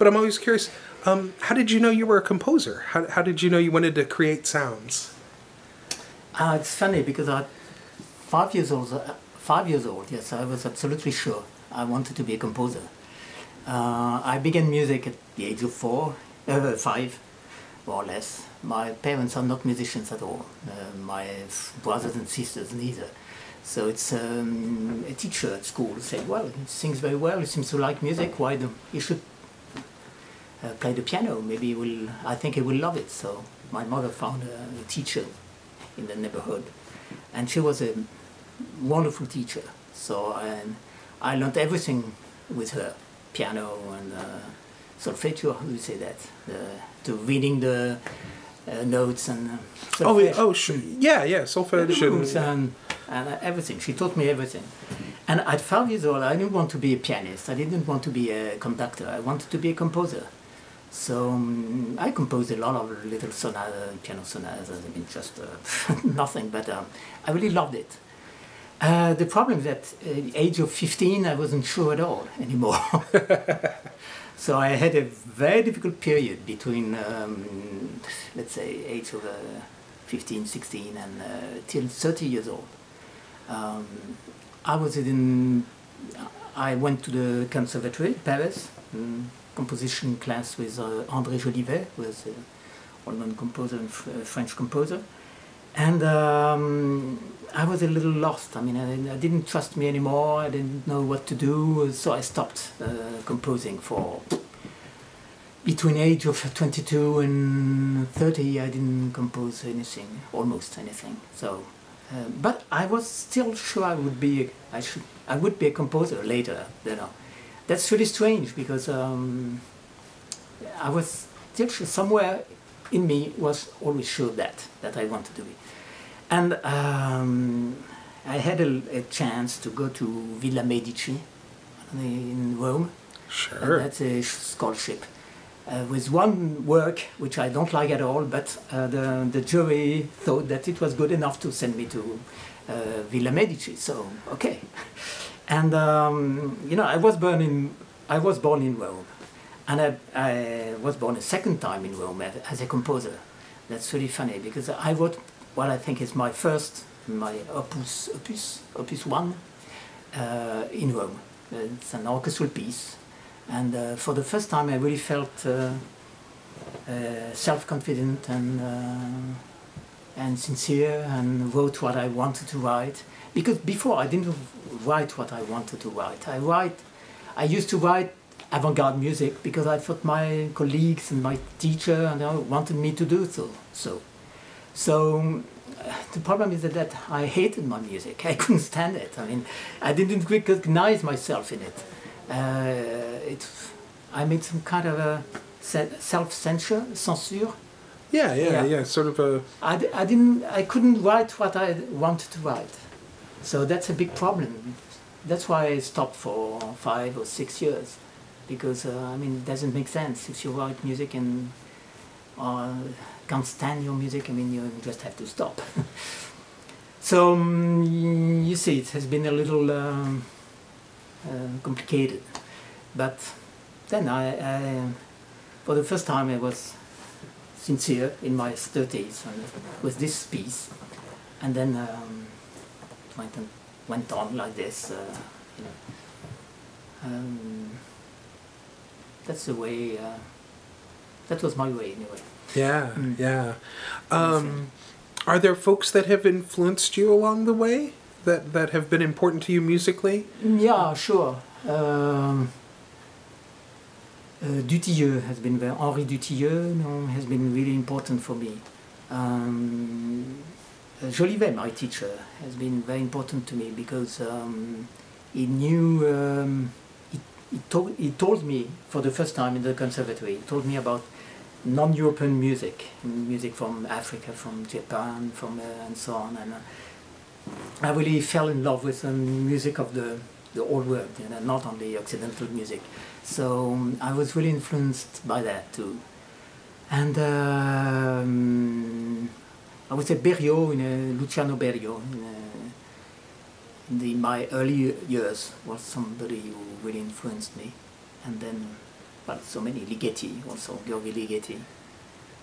But I'm always curious, how did you know you were a composer? How did you know you wanted to create sounds? It's funny because at 5 years old, yes, I was absolutely sure I wanted to be a composer. I began music at the age of 5, more or less. My parents are not musicians at all. My brothers and sisters neither. So it's a teacher at school said, well, he sings very well, he seems to like music, why don't you should play the piano, maybe I think he will love it. So my mother found a teacher in the neighborhood, and she was a wonderful teacher. So I learned everything with her, piano and solfeggio, how do you say that? To reading the notes and solfeggio. Solfeggio. And everything. She taught me everything. And at 5 years old, I didn't want to be a pianist. I didn't want to be a conductor. I wanted to be a composer. So I composed a lot of little sonatas, piano sonatas. I mean, just nothing, but I really loved it. The problem is that at the age of 15, I wasn't sure at all anymore. So I had a very difficult period between, let's say, age of 15, 16 and till 30 years old. I went to the conservatory, Paris, composition class with André Jolivet, who was a well-known composer and French composer. And I was a little lost. I mean, I didn't trust me anymore. I didn't know what to do. So I stopped composing for between age of 22 and 30. I didn't compose anything, almost anything. So, but I was still sure I would be a composer later. You know, that's really strange because I was still sure, somewhere in me was always sure that I wanted to be. And I had a chance to go to Villa Medici in Rome. Sure. And that's a scholarship. With one work, which I don't like at all, but the jury thought that it was good enough to send me to Villa Medici, so okay. And you know, I was born in Rome, and I was born a second time in Rome as a composer. That's really funny because I wrote what I think is my opus 1 in Rome. It's an orchestral piece. And for the first time I really felt self-confident and sincere, and wrote what I wanted to write. Because before I didn't write what I wanted to write. I used to write avant-garde music because I thought my colleagues and my teacher wanted me to do so. So the problem is that I hated my music. I couldn't stand it. I mean, I didn't recognize myself in it. I made some kind of a self-censure. Yeah, sort of a... I couldn't write what I wanted to write. So that's a big problem. That's why I stopped for 5 or 6 years. Because, I mean, it doesn't make sense. If you write music and can't stand your music, I mean, you just have to stop. So, you see, it has been a little complicated. But then for the first time I was sincere in my 30s with this piece, and then went on like this. You know, that's the way. That was my way anyway. Yeah, yeah. Are there folks that have influenced you along the way that have been important to you musically? Yeah, sure. Dutilleux has been Henri Dutilleux has been really important for me. Jolivet, my teacher, has been very important to me because he knew. He told me for the first time in the conservatory. He told me about non-European music from Africa, from Japan, and so on. And I really fell in love with the music of the old world, not only Occidental music. So I was really influenced by that too. And I would say Berio, Luciano Berio, in my early years was somebody who really influenced me. And then, well, so many. Ligeti also, Georgi Ligeti.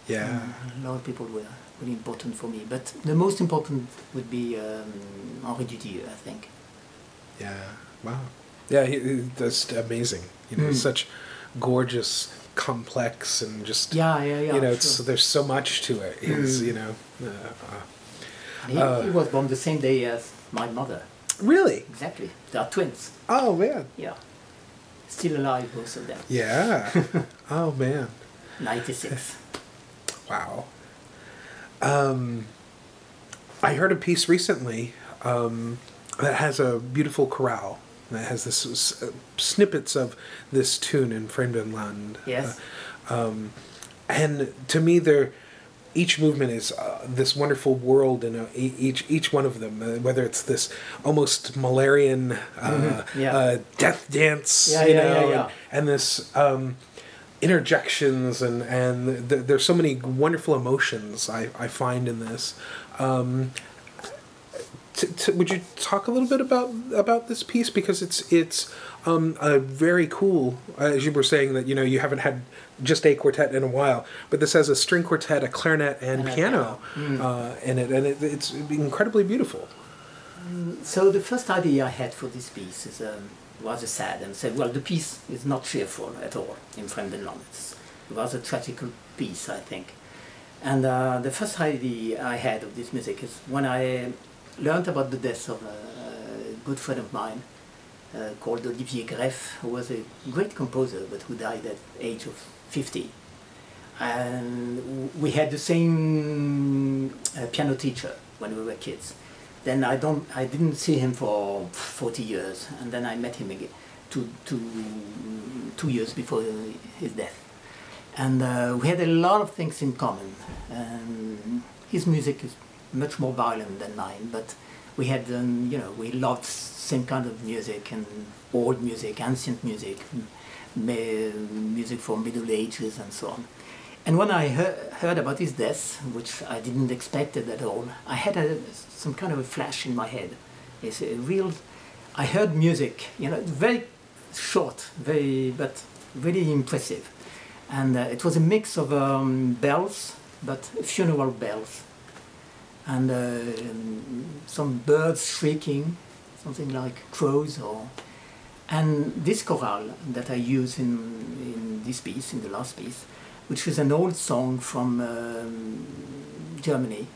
Yeah. A lot of people were really important for me, but the most important would be Henri Dutilleux, I think. Yeah. Wow. Yeah, that's amazing. Such gorgeous, complex, and just it's there's so much to it. He's he was born the same day as my mother. Really? Exactly. They are twins. Oh man. Yeah. Still alive, both of them. Yeah. Oh man. 96. Wow. I heard a piece recently that has a beautiful chorale. That has this snippets of this tune in Fremden Land. Yes. And to me, each movement is this wonderful world, and each one of them, whether it's this almost Malarian death dance, and this interjections, and there's so many wonderful emotions I find in this. Would you talk a little bit about this piece, because it's a very cool, as you were saying that you haven't had just a quartet in a while, but this has a string quartet, a clarinet, and piano in it, and it's incredibly beautiful. So the first idea I had for this piece was sad, and said, well, the piece is not cheerful at all in Fremden Land. It was a tragical piece, I think. And the first idea I had of this music is when I learned about the death of a good friend of mine called Olivier Greff, who was a great composer, but who died at the age of 50. And we had the same piano teacher when we were kids. Then I didn't see him for 40 years, and then I met him again 2 years before his death. And we had a lot of things in common. His music is much more violent than mine, but we had, we loved same kind of music, and old music, ancient music, music for Middle Ages and so on. And when I heard about his death, which I didn't expect it at all, I had some kind of a flash in my head. It's a real, I heard music, very short, but really impressive. And it was a mix of bells, but funeral bells. And some birds shrieking, something like crows. And this chorale that I use in this piece, in the last piece, which is an old song from Germany,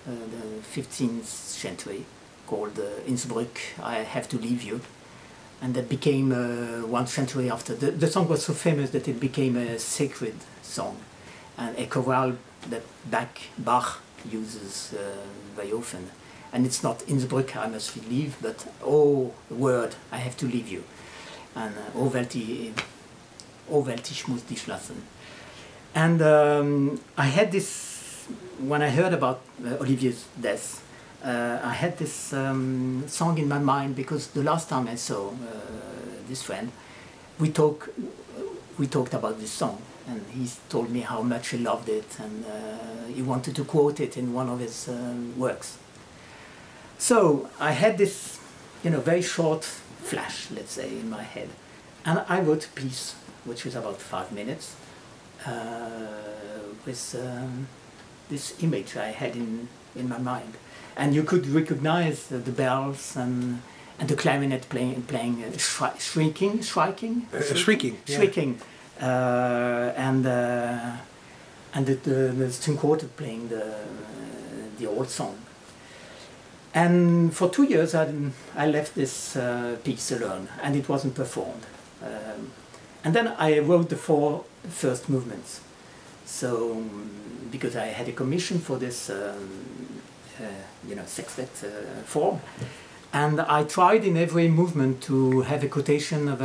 the 15th century, called Innsbruck, I Have to Leave You. And that became 1 century after. The song was so famous that it became a sacred song, and a chorale that Bach uses very often. And it's not Innsbruck, I must leave, but oh, word, I have to leave you. And oh, Welt, ich muss dich lassen. And I had this, when I heard about Olivier's death, I had this song in my mind, because the last time I saw this friend, we talked about this song, and he told me how much he loved it, and he wanted to quote it in one of his works. So I had this, very short flash, let's say, in my head, and I wrote a piece which is about 5 minutes with this image I had in my mind. And you could recognize the bells and the clarinet playing shrieking, and the string quartet playing the old song. And for 2 years I left this piece alone, and it wasn't performed. And then I wrote the 4 first movements. So because I had a commission for this. Sextet form, and I tried in every movement to have a quotation of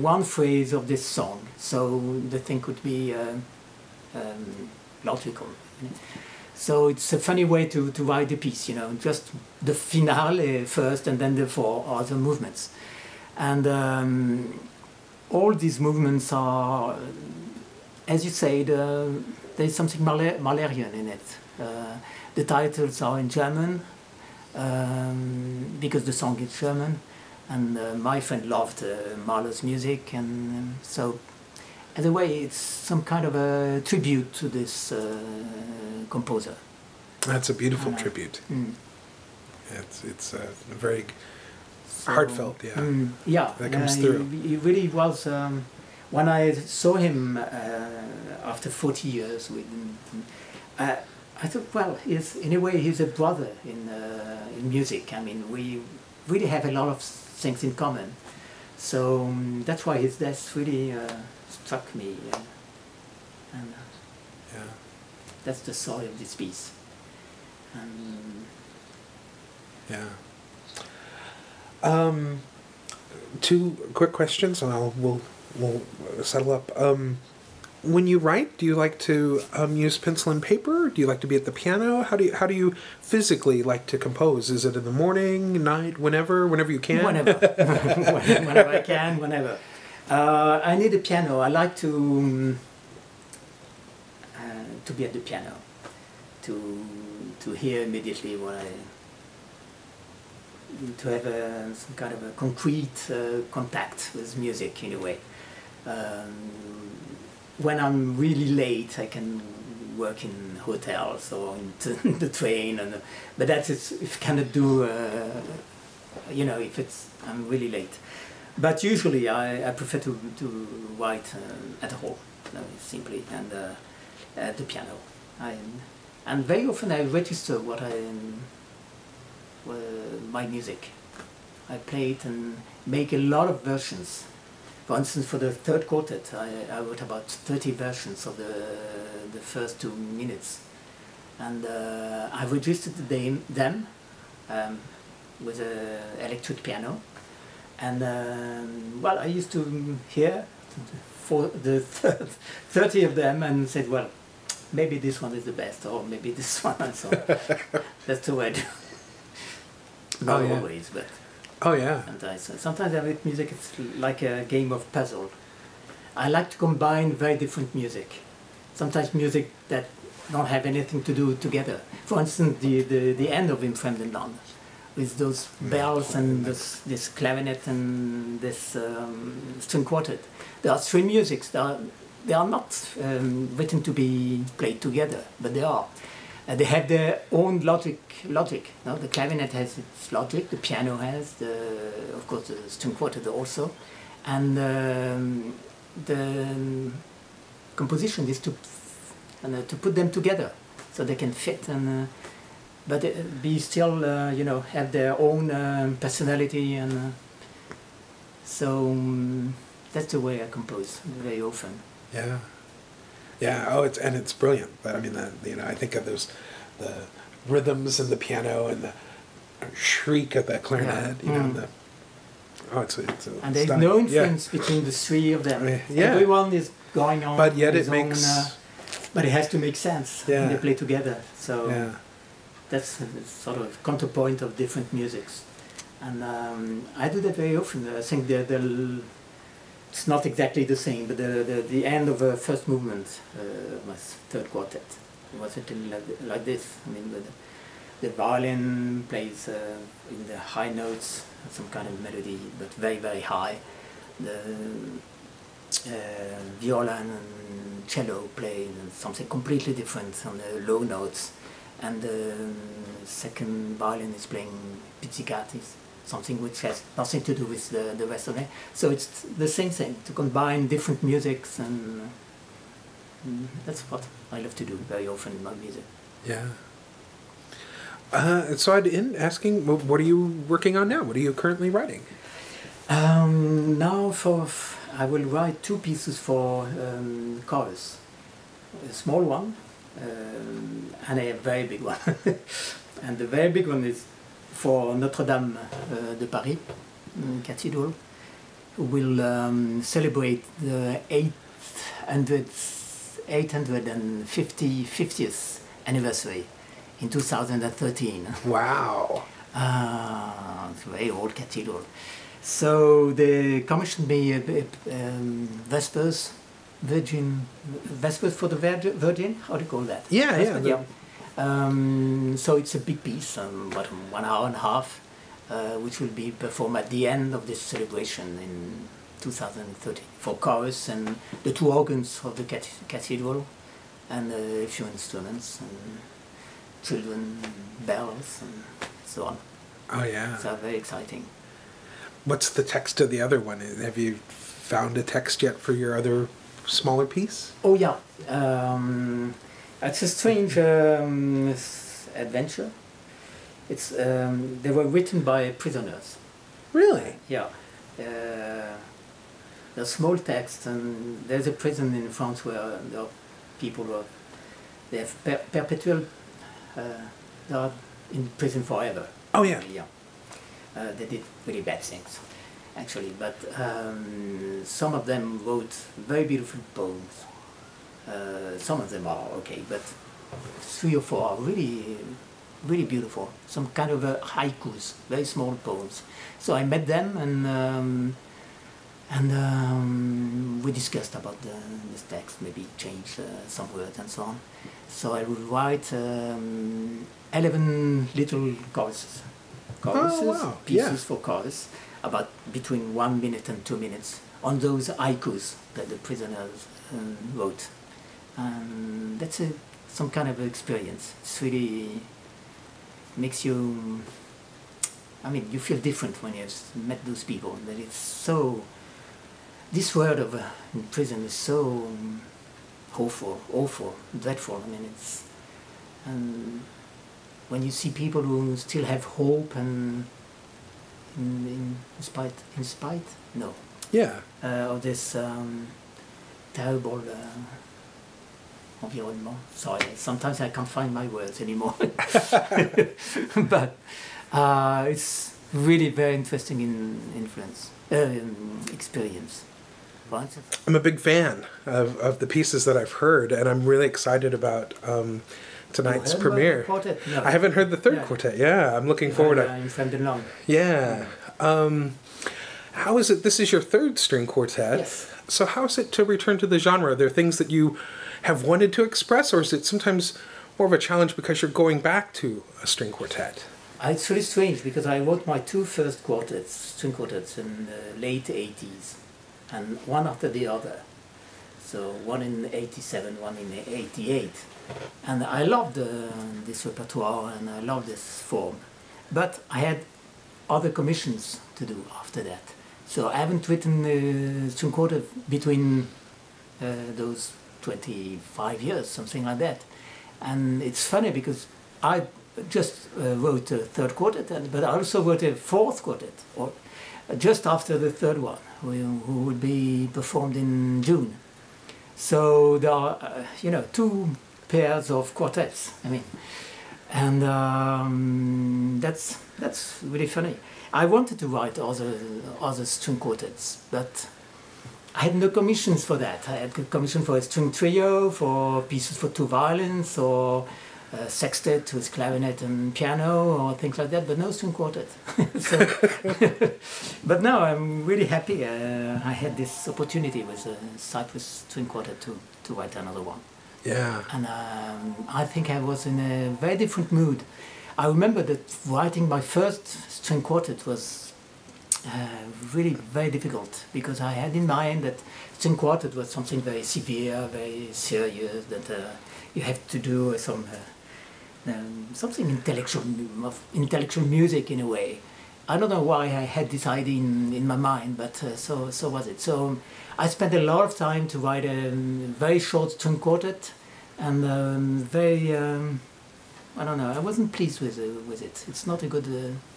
one phrase of this song, so the thing could be logical. So it's a funny way to write the piece, just the finale first, and then the 4 other movements. And all these movements are, as you say, there's something Mahlerian in it. The titles are in German, because the song is German, and my friend loved Mahler's music, and so in a way, it's some kind of a tribute to this composer. That's a beautiful tribute. It's very heartfelt, yeah, that comes through. He really was. When I saw him after 40 years, I thought, well, in a way, he's a brother in music. I mean, we really have a lot of things in common. So that's why his death really struck me. And that's the story of this piece. Yeah. Two quick questions, and we'll settle up. When you write, do you like to use pencil and paper? Do you like to be at the piano? How do you physically like to compose? Is it in the morning, night, whenever you can? Whenever, whenever I can, whenever. I need a piano. I like to be at the piano, to hear immediately to have some kind of a concrete contact with music in a way. When I'm really late, I can work in hotels or in the train, but that's if you cannot do, if I'm really late. But usually I prefer to write at home, simply, and at the piano. And very often I register my music. I play it and make a lot of versions. For instance, for the Third Quartet, I wrote about 30 versions of the first 2 minutes. And I registered them with an electric piano. And, well, I used to hear for the 30 of them and said, well, maybe this one is the best, or maybe this one, and so that's the way I do. Not always, but... Oh, yeah. Sometimes I read music, it's like a game of puzzle. I like to combine very different music. Sometimes music that don't have anything to do together. For instance, the end of Fremden Land, with those bells and this clarinet and this string quartet. There are string musics. They are not written to be played together, but they are. They have their own logic. No? The clarinet has its logic, the piano has, of course, the string quartet also, and the composition is to put them together so they can fit, but be still, have their own personality, and so that's the way I compose very often. Yeah. Yeah. Oh, it's brilliant. But I mean, I think of the rhythms and the piano and the shriek of the clarinet. It's and there's no influence between the three of them. Everyone is going on. But yet it makes. But it has to make sense when they play together. So that's sort of counterpoint of different musics, and I do that very often. I think it's not exactly the same, but the end of the first movement was Third Quartet. It was something like this. I mean, the violin plays in the high notes, some kind of melody, but very, very high. The viola and cello play something completely different on the low notes, and the second violin is playing pizzicatis, something which has nothing to do with the rest of it. So it's the same thing, to combine different musics, and that's what I love to do very often in my music. Yeah. So I'd end asking, what are you working on now? What are you currently writing? Now I will write 2 pieces for chorus. A small one and a very big one. And the very big one is for Notre-Dame de Paris Cathedral, who will celebrate the 850th anniversary in 2013. Wow! It's a very old cathedral. So they commissioned me Vespers for the Virgin. How do you call that? Yeah. So it's a big piece, about 1 hour and a half, which will be performed at the end of this celebration 2013 for chorus and the two organs of the cathedral and a few instruments and children, bells and so on. Oh yeah. So very exciting. What's the text of the other one? Have you found a text yet for your other smaller piece? Oh yeah. It's a strange adventure. It's they were written by prisoners. Really? Yeah. They're small text, and there's a prison in France where there are people who they have perpetual. They are in prison forever. Oh yeah. Yeah. They did really bad things, actually, but some of them wrote very beautiful poems. Some of them are okay, but 3 or 4 are really, really beautiful. Some kind of haikus, very small poems. So I met them and we discussed about this text, maybe change some words and so on. So I would write 11 little choruses. Pieces for chorus, about between 1 minute and 2 minutes, on those haikus that the prisoners wrote. And that's some kind of experience. It's really makes you, I mean, you feel different when you've met those people. That it's so, this word of in prison is so awful, dreadful. I mean, it's, and when you see people who still have hope and in spite, no. Yeah. Of this terrible environment. Sorry, sometimes I can't find my words anymore. But it's really very interesting experience. Right? I'm a big fan of the pieces that I've heard, and I'm really excited about tonight's premiere. No. I haven't heard the Third Quartet. Yeah, I'm looking forward to. In Fremden Land. Yeah. How is it? This is your third string quartet. Yes. So how is it to return to the genre? Are there things that you have wanted to express, or is it sometimes more of a challenge because you're going back to a string quartet? It's really strange because I wrote my 2 first string quartets in the late 80s, and one after the other. So one in 87, one in 88. And I loved this repertoire and I loved this form. But I had other commissions to do after that. So I haven't written a string quartet between those 25 years, something like that. And it's funny because I just wrote a Third Quartet, but I also wrote a Fourth Quartet, or just after the third one, who would be performed in June. So there are, 2 pairs of quartets. I mean, and that's really funny. I wanted to write other string quartets, but I had no commissions for that. I had a commission for a string trio, for pieces for 2 violins, or a sextet with clarinet and piano, or things like that, but no string quartet. But now I'm really happy. I had this opportunity with the Cyprus Quartet to write another one. Yeah. And I think I was in a very different mood. I remember that writing my first string quartet was really very difficult, because I had in mind that string quartet was something very severe, very serious, that you have to do something intellectual music in a way. I don't know why I had this idea in my mind, but so was it. So I spent a lot of time to write a very short string quartet, and I don't know, I wasn't pleased with it. It's not a good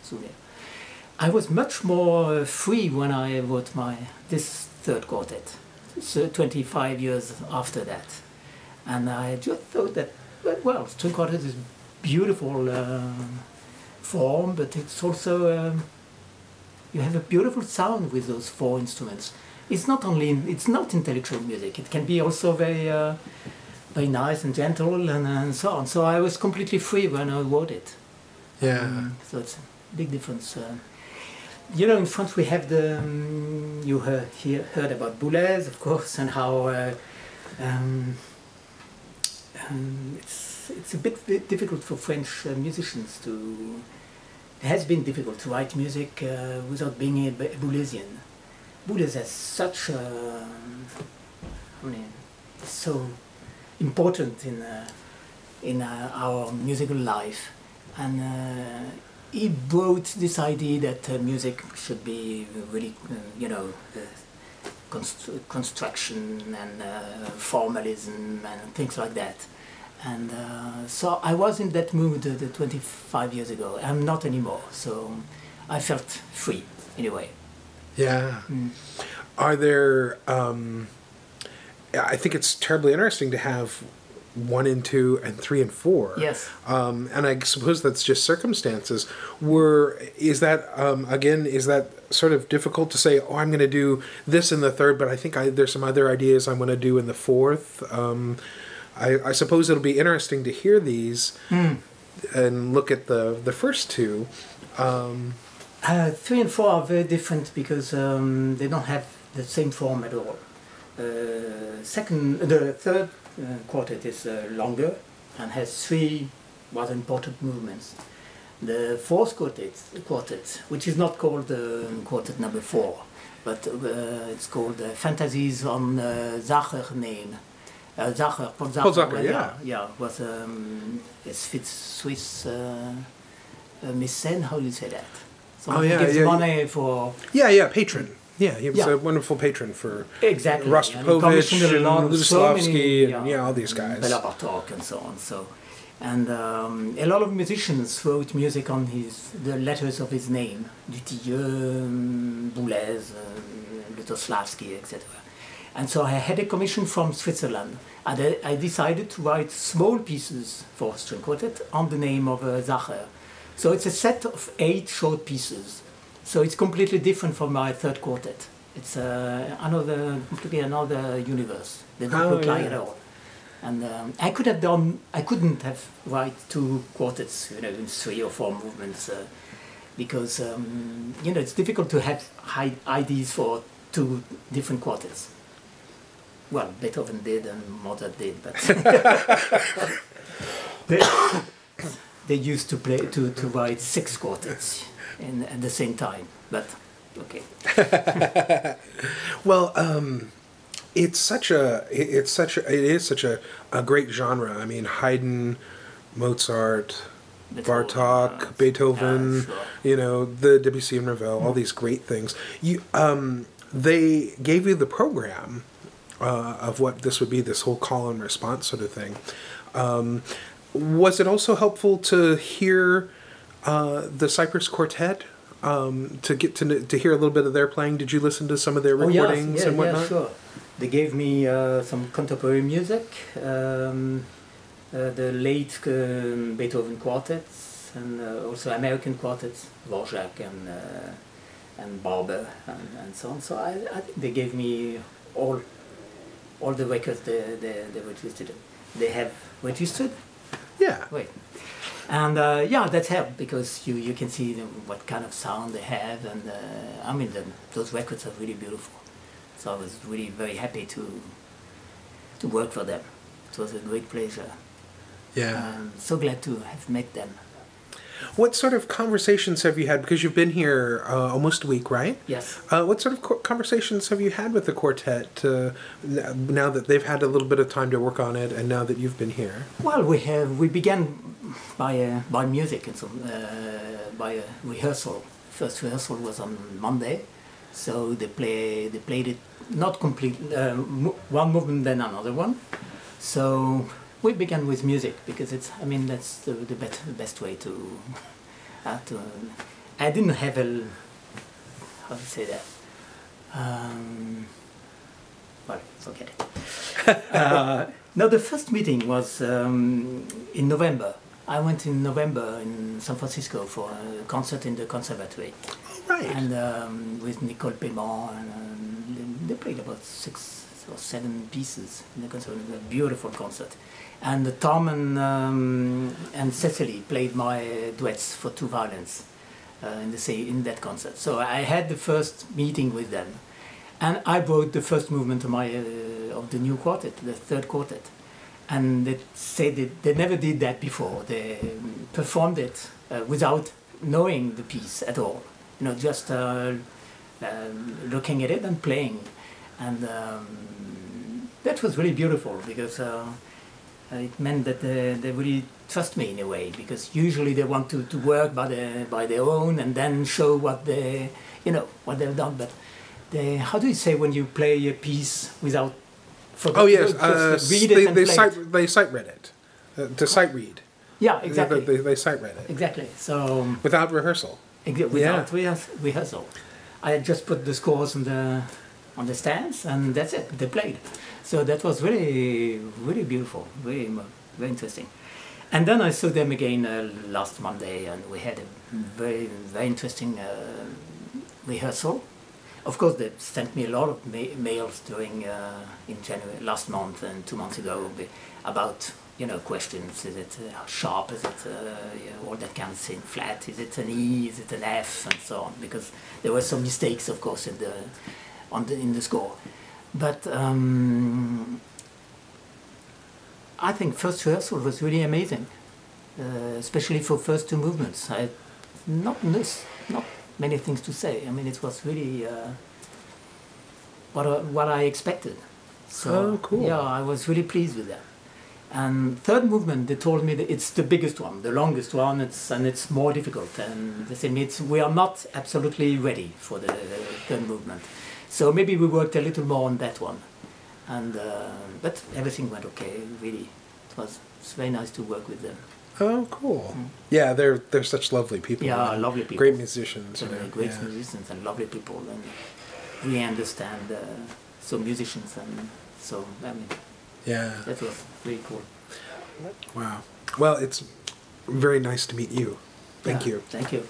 souvenir. I was much more free when I wrote this Third Quartet, so 25 years after that. And I just thought that, well, string quartet is beautiful form, but it's also, you have a beautiful sound with those 4 instruments. It's not intellectual music, it can be also very nice and gentle and so on. So I was completely free when I wrote it. Yeah. So it's a big difference. In France we have you heard about Boulez, of course, and how it's a bit difficult for French musicians to. It has been difficult to write music without being a Boulesian. Boulez has such so important in our musical life, and he brought this idea that music should be really, construction and formalism and things like that. And so I was in that mood 25 years ago. I'm not anymore, so I felt free in a way. Yeah. Are there, I think it's terribly interesting to have 1 and 2 and 3 and 4. Yes. And I suppose that's just circumstances. Is that, again, is that sort of difficult to say, oh, I'm going to do this in the third, but I think there's some other ideas I want to do in the fourth? I suppose it'll be interesting to hear these and look at the first two. 3 and 4 are very different because they don't have the same form at all. The third quartet is longer and has 3 rather important movements. The fourth quartet, which is not called quartet number 4, but it's called Fantasies on Zacher name. Zacher, Paul Zacher, yeah, was a Swiss mécène. How do you say that? Someone who gives money for... patron. Yeah, he was a wonderful patron for Rostropovich and Ludoslavsky and all these guys. Bela Bartok and so on. And a lot of musicians wrote music on the letters of his name: Dutilleux, Boulez, Ludoslavsky, etc. And so I had a commission from Switzerland, and I decided to write small pieces for string quartet on the name of Zacher. So it's a set of 8 short pieces. So it's completely different from my third quartet. It's completely another universe. They don't look like at all. And I couldn't have write 2 quartets, in 3 or 4 movements, because it's difficult to have ideas for 2 different quartets. Well, Beethoven did and Mozart did, but they used to play to write 6 quartets at the same time. But okay. Well, it is such a great genre. I mean, Haydn, Mozart, Bartok, Beethoven, the Debussy and Ravel, all these great things. They gave you the program of what this would be, this whole call and response sort of thing. Was it also helpful to hear the Cyprus Quartet? To get to hear a little bit of their playing? Did you listen to some of their recordings and whatnot? Yeah, sure. They gave me some contemporary music, the late Beethoven quartets, and also American quartets, Dvorak and Barber and so on. So I think they gave me all the records they registered. They have registered? Yeah. Wait. And that helped because you can see what kind of sound they have, and those records are really beautiful. So I was really very happy to work for them. It was a great pleasure. Yeah. I'm so glad to have met them. What sort of conversations have you had? Because you've been here almost a week, right? Yes. What sort of conversations have you had with the quartet now that they've had a little bit of time to work on it, and now that you've been here? Well, we began by music and by a rehearsal. First rehearsal was on Monday, so they played it not complete, one movement then another one. So we began with music because that's the best way to. I didn't have how to say that. Well, forget it. No, the first meeting was in November. I went in November in San Francisco for a concert in the conservatory. Right. And with Nicole Paiement, and they played about 6 or 7 pieces in the concert. It was a beautiful concert. And Tom and Cecily played my duets for 2 violins in that concert. So I had the first meeting with them, and I brought the first movement of the new quartet, the third quartet. And they said they never did that before. They performed it without knowing the piece at all. Just looking at it and playing. And that was really beautiful because it meant that they really trust me in a way, because usually they want to work by their own and then show what what they've done. But how do you say when you play a piece without? Oh yes, read it and they sight read it. To sight read. Yeah, exactly. They sight read it. Exactly. So without rehearsal. Without rehearsal, I had just put the scores on the stands, and that's it. They played. So that was really, really beautiful, very, very interesting. And then I saw them again last Monday, and we had a very, very interesting rehearsal. Of course, they sent me a lot of mails during in January last month and 2 months ago about questions. Is it sharp? Is it all that kind of thing? Flat? Is it an E? Is it an F? And so on. Because there were some mistakes, of course, in the score. But I think first rehearsal was really amazing, especially for first two movements. I not many things to say. I mean, it was really what I expected. So cool. Yeah, I was really pleased with that. And third movement, they told me that it's the biggest one, the longest one, and it's more difficult. And they said we are not absolutely ready for the third movement. So maybe we worked a little more on that one. And but everything went okay. Really, it's very nice to work with them. Oh, cool. Yeah, they're such lovely people. Yeah, lovely people. Great musicians. Great musicians and lovely people, and we understand some musicians, and so I mean, yeah, that was really cool. Wow. Well, it's very nice to meet you. Thank you. Thank you.